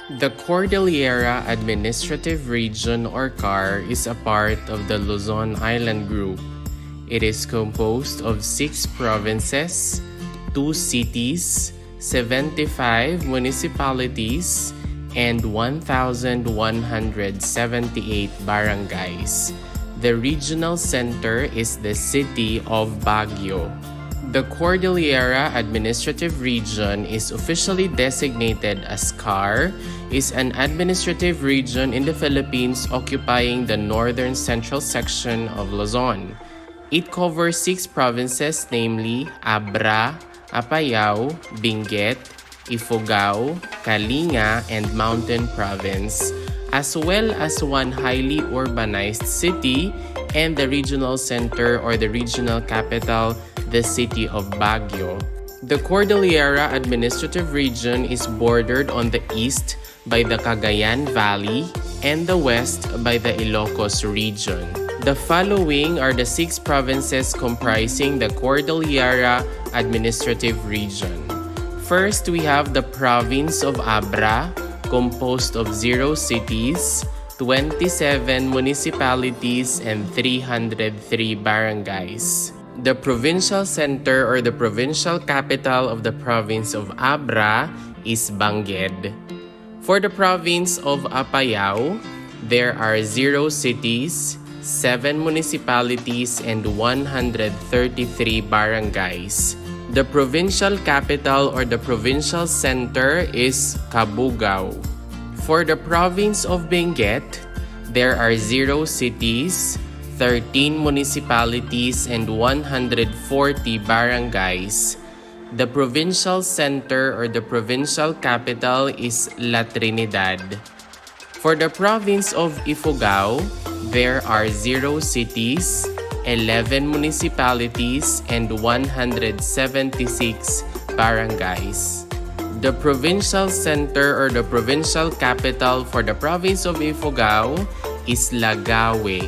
The Cordillera Administrative Region or CAR is a part of the Luzon Island Group. It is composed of 6 provinces, 2 cities, 75 municipalities, and 1,178 barangays. The regional center is the city of Baguio. The Cordillera Administrative Region is officially designated as CAR, is an administrative region in the Philippines occupying the northern central section of Luzon. It covers 6 provinces, namely Abra, Apayao, Benguet, Ifugao, Kalinga, and Mountain Province, as well as one highly urbanized city and the regional center or the regional capital, the city of Baguio. The Cordillera Administrative Region is bordered on the east by the Cagayan Valley and the west by the Ilocos region. The following are the 6 provinces comprising the Cordillera Administrative Region. First, we have the province of Abra, composed of 0 cities, 27 municipalities, and 303 barangays. The provincial center or the provincial capital of the province of Abra is Benguet. For the province of Apayao, there are 0 cities, 7 municipalities, and 133 barangays. The provincial capital or the provincial center is Cabugao. For the province of Benguet, there are 0 cities, 13 municipalities, and 140 barangays. The provincial center or the provincial capital is La Trinidad. For the province of Ifugao, there are 0 cities, 11 municipalities, and 176 barangays. The provincial center or the provincial capital for the province of Ifugao is Lagawe.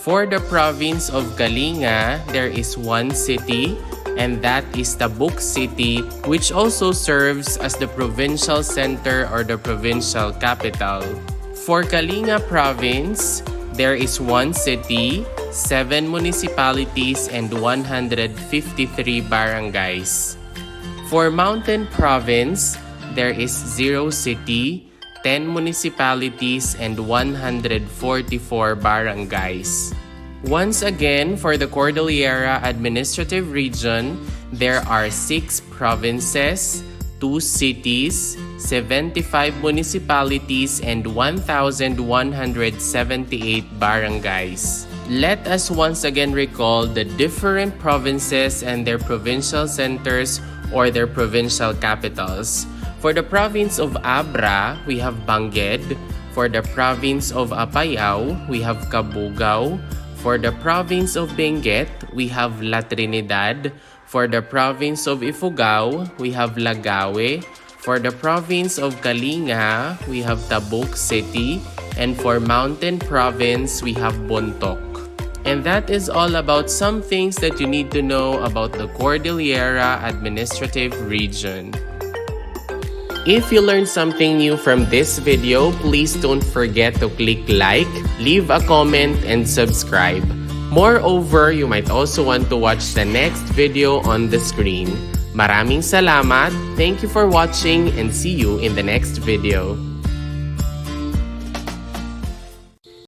For the province of Kalinga, there is 1 city, and that is Tabuk City, which also serves as the provincial center or the provincial capital. For Kalinga province, there is 1 city, 7 municipalities, and 153 barangays. For Mountain province, there is 0 city, 10 municipalities, and 144 barangays. Once again, for the Cordillera Administrative Region, there are 6 provinces, 2 cities, 75 municipalities, and 1,178 barangays. Let us once again recall the different provinces and their provincial centers or their provincial capitals. For the province of Abra, we have Benguet. For the province of Apayao, we have Cabugao. For the province of Benguet, we have La Trinidad. For the province of Ifugao, we have Lagawe. For the province of Kalinga, we have Tabuk City. And for Mountain province, we have Bontoc. And that is all about some things that you need to know about the Cordillera Administrative Region. If you learned something new from this video, please don't forget to click like, leave a comment, and subscribe. Moreover, you might also want to watch the next video on the screen. Maraming salamat, thank you for watching, and see you in the next video.